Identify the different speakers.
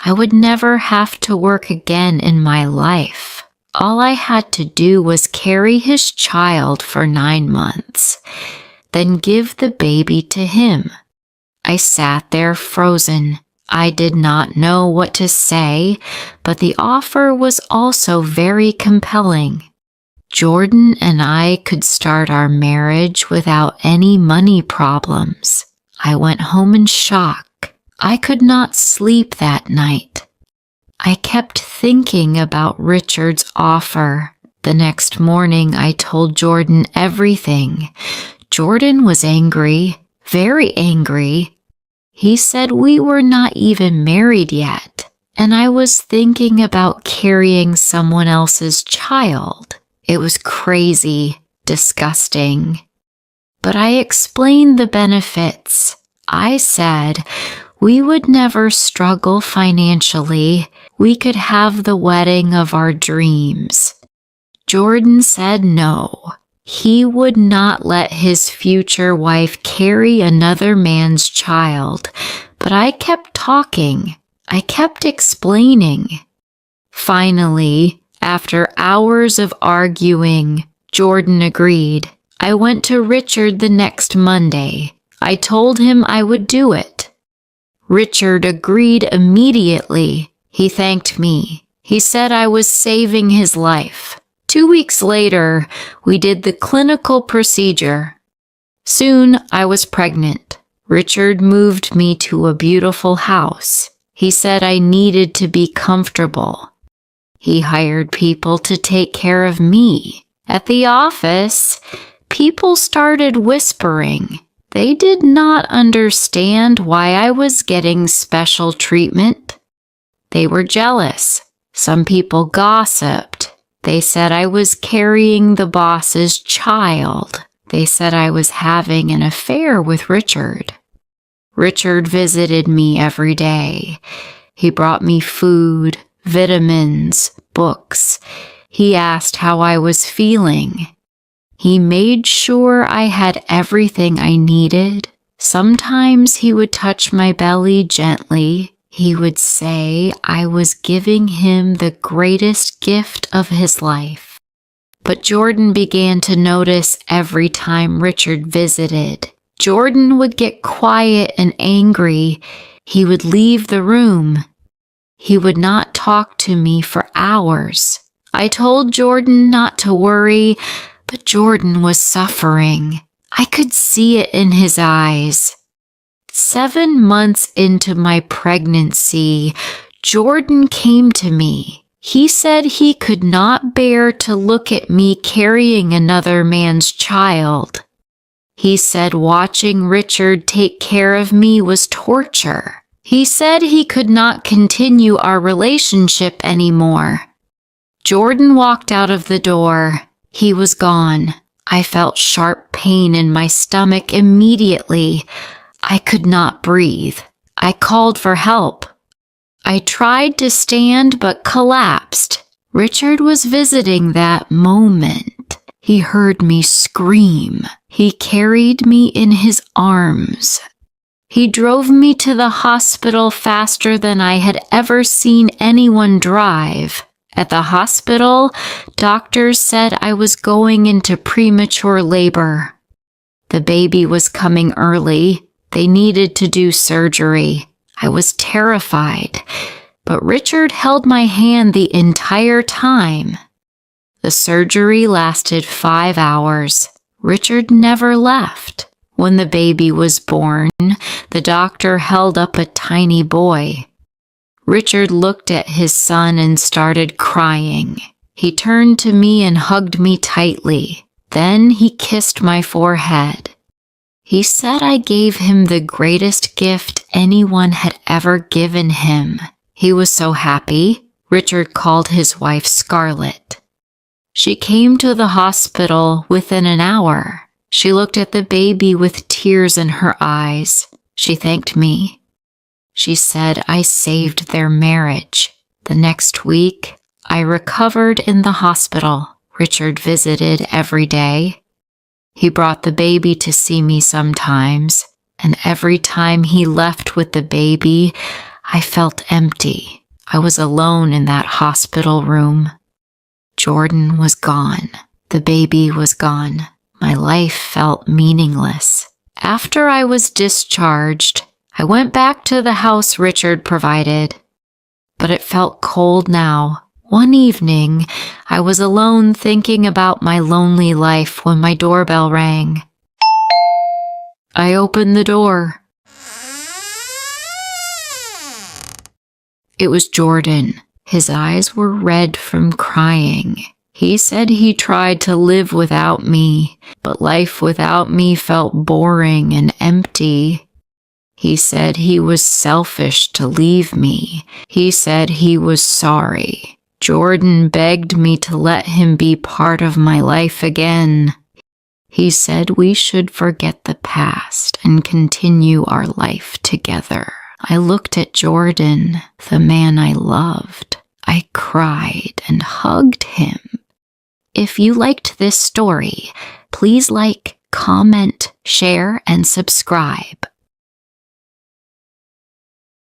Speaker 1: I would never have to work again in my life. All I had to do was carry his child for 9 months, then give the baby to him. I sat there frozen. I did not know what to say, but the offer was also very compelling. Jordan and I could start our marriage without any money problems. I went home in shock. I could not sleep that night. I kept thinking about Richard's offer. The next morning, I told Jordan everything. Jordan was angry, very angry. He said we were not even married yet, and I was thinking about carrying someone else's child. It was crazy, disgusting. But I explained the benefits. I said we would never struggle financially. We could have the wedding of our dreams. Jordan said no. He would not let his future wife carry another man's child. But I kept talking. I kept explaining. Finally, after hours of arguing, Jordan agreed. I went to Richard the next Monday. I told him I would do it. Richard agreed immediately. He thanked me. He said I was saving his life. 2 weeks later, we did the clinical procedure. Soon, I was pregnant. Richard moved me to a beautiful house. He said I needed to be comfortable. He hired people to take care of me. At the office, people started whispering. They did not understand why I was getting special treatment. They were jealous. Some people gossiped. They said I was carrying the boss's child. They said I was having an affair with Richard. Richard visited me every day. He brought me food, vitamins, books. He asked how I was feeling. He made sure I had everything I needed. Sometimes he would touch my belly gently. He would say I was giving him the greatest gift of his life. But Jordan began to notice every time Richard visited. Jordan would get quiet and angry. He would leave the room. He would not talk to me for hours. I told Jordan not to worry, but Jordan was suffering. I could see it in his eyes. 7 months into my pregnancy, Jordan came to me. He said he could not bear to look at me carrying another man's child. He said watching Richard take care of me was torture. He said he could not continue our relationship anymore. Jordan walked out of the door. He was gone. I felt sharp pain in my stomach immediately. I could not breathe. I called for help. I tried to stand but collapsed. Richard was visiting that moment. He heard me scream. He carried me in his arms. He drove me to the hospital faster than I had ever seen anyone drive. At the hospital, doctors said I was going into premature labor. The baby was coming early. They needed to do surgery. I was terrified, but Richard held my hand the entire time. The surgery lasted 5 hours. Richard never left. When the baby was born, the doctor held up a tiny boy. Richard looked at his son and started crying. He turned to me and hugged me tightly. Then he kissed my forehead. He said I gave him the greatest gift anyone had ever given him. He was so happy. Richard called his wife Scarlett. She came to the hospital within an hour. She looked at the baby with tears in her eyes. She thanked me. She said I saved their marriage. The next week, I recovered in the hospital. Richard visited every day. He brought the baby to see me sometimes, and every time he left with the baby, I felt empty. I was alone in that hospital room. Jordan was gone. The baby was gone. My life felt meaningless. After I was discharged, I went back to the house Richard provided. But it felt cold now. One evening, I was alone thinking about my lonely life when my doorbell rang. I opened the door. It was Jordan. His eyes were red from crying. He said he tried to live without me, but life without me felt boring and empty. He said he was selfish to leave me. He said he was sorry. Jordan begged me to let him be part of my life again. He said we should forget the past and continue our life together. I looked at Jordan, the man I loved. I cried and hugged him. If you liked this story, please like, comment, share, and subscribe.